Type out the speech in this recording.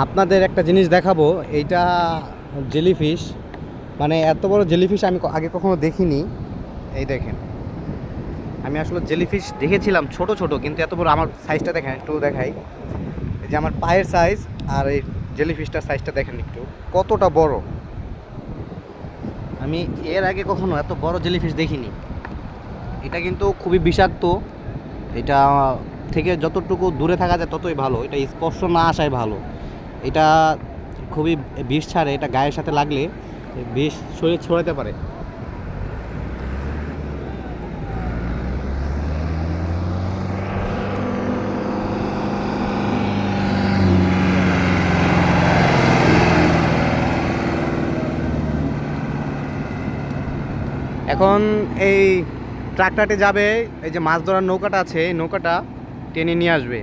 আপনাদের একটা জিনিস দেখাবো। এইটা জেলিফিশ, মানে এত বড় জেলিফিশ আমি আগে কখনো দেখিনি। এই দেখেন, আমি আসলে জেলিফিশ দেখেছিলাম ছোট ছোট, কিন্তু এত বড়। আমার সাইজটা দেখেন, একটু দেখাই। এই যে আমার পায়ের সাইজ, আর এই জেলিফিশটার সাইজটা দেখেন একটু কতটা বড়। আমি এর আগে কখনো এত বড় জেলিফিশ দেখিনি। এটা কিন্তু খুবই বিষাক্ত। এটা থেকে যতটুকু দূরে থাকা যায় ততই ভালো, এটা স্পর্শ না আসাই ভালো। এটা খুবই বিষ ছাড়ে, এটা গায়ের সাথে লাগলে বিষ শরীরে ছড়াতে পারে। এখন এই ট্রাক্টরটি যাবে, এই যে মাছ ধরার নৌকাটা আছে এই নৌকাটা টেনে নিয়ে আসবে।